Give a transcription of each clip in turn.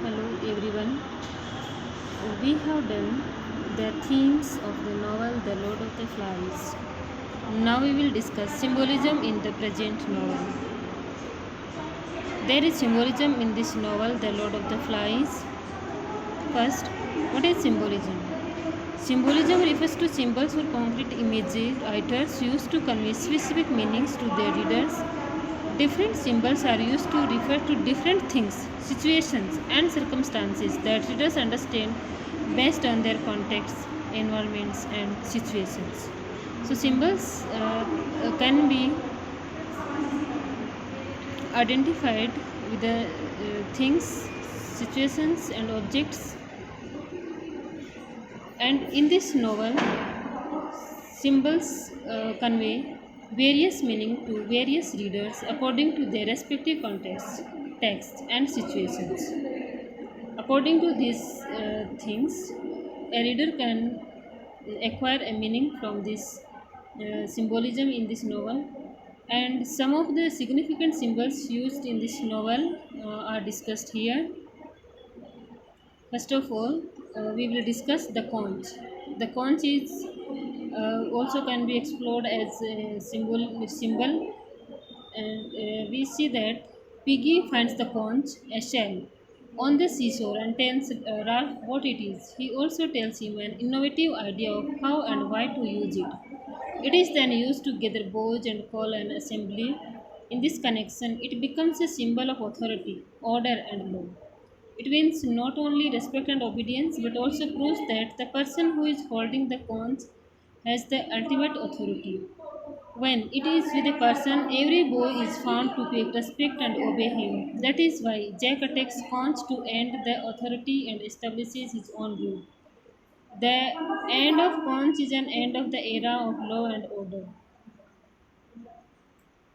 Hello everyone. We have done the themes of the novel The Lord of the Flies. Now we will discuss symbolism in the present novel. There is symbolism in this novel The Lord of the Flies. First, what is symbolism? Symbolism refers to symbols or concrete images writers use to convey specific meanings to their readers. Different symbols are used to refer to different things, situations, and circumstances that readers understand based on their contexts, environments, and situations. So, symbols can be identified with the things, situations, and objects. And in this novel, symbols convey various meaning to various readers according to their respective contexts, texts, and situations. According to these things, a reader can acquire a meaning from this symbolism in this novel. And some of the significant symbols used in this novel are discussed here. First of all, we will discuss the conch. The conch is also can be explored as a symbol, and we see that Piggy finds the conch, a shell, on the seashore and tells Ralph what it is. He also tells him an innovative idea of how and why to use it. It is then used to gather boys and call an assembly. In this connection, it becomes a symbol of authority, order, and law. It wins not only respect and obedience but also proves that the person who is holding the conch has the ultimate authority. When it is with a person, every boy is found to pay respect and obey him. That is why Jack attacks Conch to end the authority and establishes his own rule. The end of Conch is an end of the era of law and order.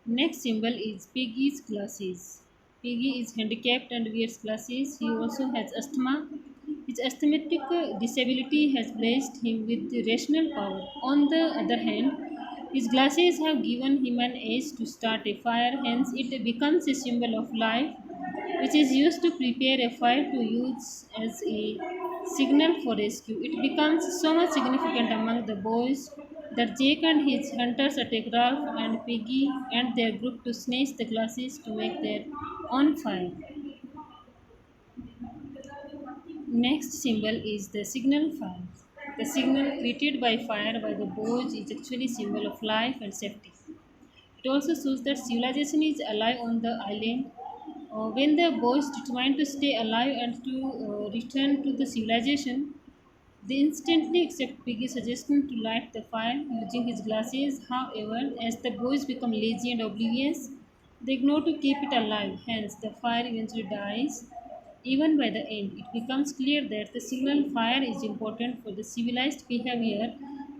Next symbol is Piggy's glasses. Piggy is handicapped and wears glasses. He also has asthma. His asthmatic disability has blessed him with rational power. On the other hand, his glasses have given him an edge to start a fire, hence, it becomes a symbol of life, which is used to prepare a fire to use as a signal for rescue. It becomes so much significant among the boys that Jake and his hunters attack Ralph and Piggy and their group to snatch the glasses to make their own fire. Next symbol is the signal fire. The signal created by fire by the boys is actually symbol of life and safety. It also shows that civilization is alive on the island. When the boys determine to stay alive and to return to the civilization, they instantly accept Piggy's suggestion to light the fire using his glasses. However, as the boys become lazy and oblivious, they ignore to keep it alive. Hence, the fire eventually dies. Even by the end, it becomes clear that the signal fire is important for the civilized behavior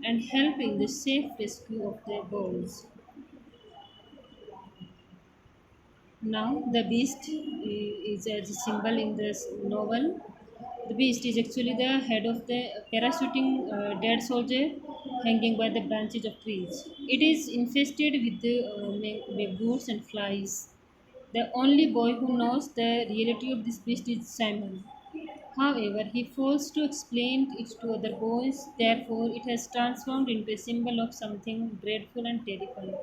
and help in the safe rescue of the boys. Now, the beast is as a symbol in this novel. The beast is actually the head of the parachuting dead soldier hanging by the branches of trees. It is infested with the maggots and flies. The only boy who knows the reality of this beast is Simon. However, he fails to explain it to other boys, therefore, it has transformed into a symbol of something dreadful and terrifying.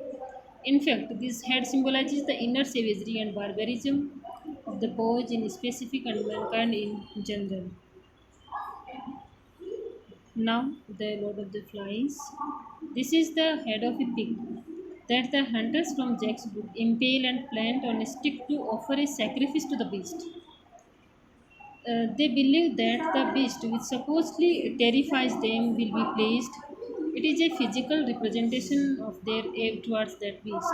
In fact, this head symbolizes the inner savagery and barbarism of the boys in specific and mankind in general. Now, the Lord of the Flies. This is the head of a pig that the hunters from Jack's book impale and plant on a stick to offer a sacrifice to the beast. They believe that the beast, which supposedly terrifies them, will be pleased. It is a physical representation of their awe towards that beast.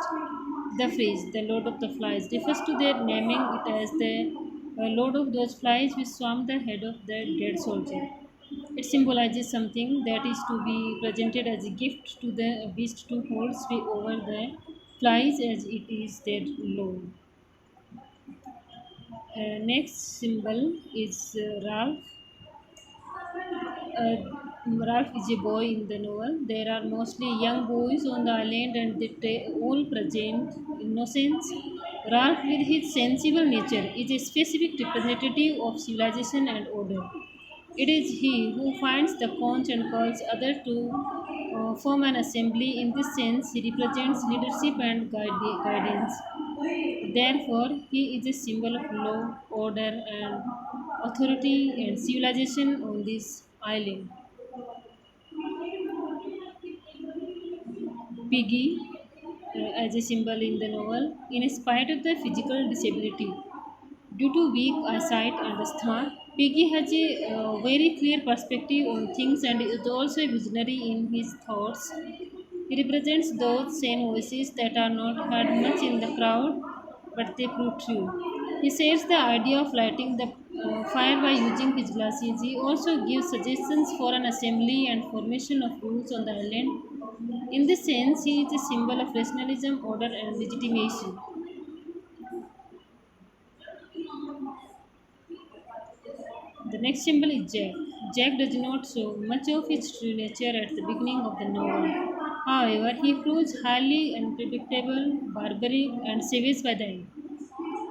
The phrase, the Lord of the Flies, refers to their naming it as the Lord of those flies which swarm the head of the dead soldier. It symbolizes something that is to be presented as a gift to the beast to hold sway over the flies as it is their lord. Next symbol is Ralph. Uh, Ralph is a boy in the novel. There are mostly young boys on the island and they all present innocence. Ralph, with his sensible nature, is a specific representative of civilization and order. It is he who finds the conch and calls others to form an assembly. In this sense, he represents leadership and guidance. Therefore, he is a symbol of law, order, and authority and civilization on this island. Piggy, as a symbol in the novel, in spite of the physical disability, due to weak eyesight and asthma, Piggy has a very clear perspective on things and is also a visionary in his thoughts. He represents those sane voices that are not heard much in the crowd, but they prove true. He shares the idea of lighting the fire by using his glasses. He also gives suggestions for an assembly and formation of rules on the island. In this sense, he is a symbol of rationalism, order, and legitimacy. The next symbol is Jack. Jack does not show much of his true nature at the beginning of the novel. However, he proves highly unpredictable, barbaric, and savage by the end.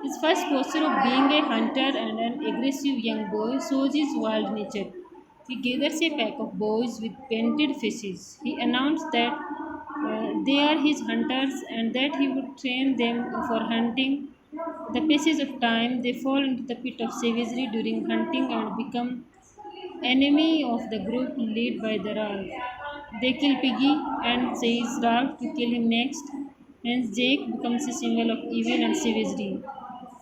His first posture of being a hunter and an aggressive young boy shows his wild nature. He gathers a pack of boys with painted faces. He announced that they are his hunters and that he would train them for hunting. The passage of time, they fall into the pit of savagery during hunting and become enemy of the group led by the Ralph. They kill Piggy and says Ralph to kill him next. Hence, Jake becomes a symbol of evil and savagery.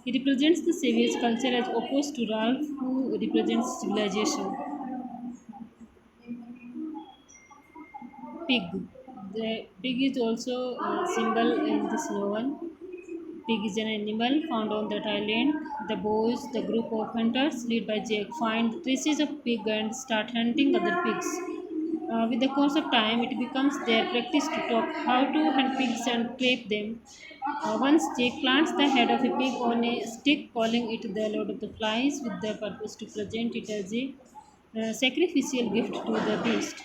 He represents the savage culture as opposed to Ralph, who represents civilization. Pig. The pig is also a symbol in this novel. Pig is an animal found on that island. The boys, the group of hunters led by Jake, find traces of pig and start hunting other pigs. With the course of time, it becomes their practice to talk how to hunt pigs and trap them. Once Jake plants the head of a pig on a stick, calling it the Lord of the Flies, with the purpose to present it as a sacrificial gift to the beast.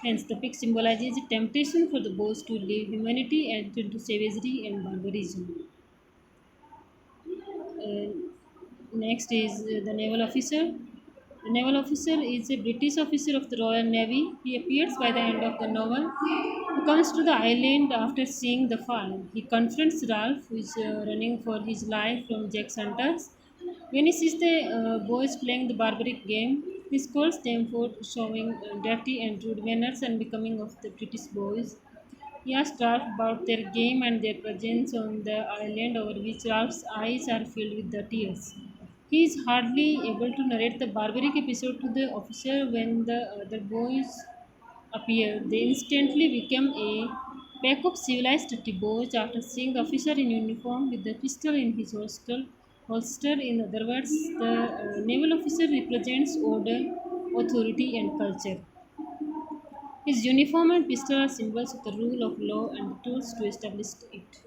Hence, the pig symbolizes a temptation for the boys to leave humanity and into savagery and barbarism. Uh, Next is the naval officer. The naval officer is a British officer of the Royal Navy. He appears by the end of the novel, who comes to the island after seeing the fire. He confronts Ralph, who is running for his life from Jack's hunters. When he sees the boys playing the barbaric game, he scolds them for showing dirty and rude manners and becoming of the British boys. He asks Ralph about their game and their presence on the island, over which Ralph's eyes are filled with the tears. He is hardly able to narrate the barbaric episode to the officer when the other boys appear. They instantly become a pack of civilized dirty boys after seeing the officer in uniform with the pistol in his holster. In other words, the naval officer represents order, authority, and culture. His uniform and pistol are symbols of the rule of law and the tools to establish it.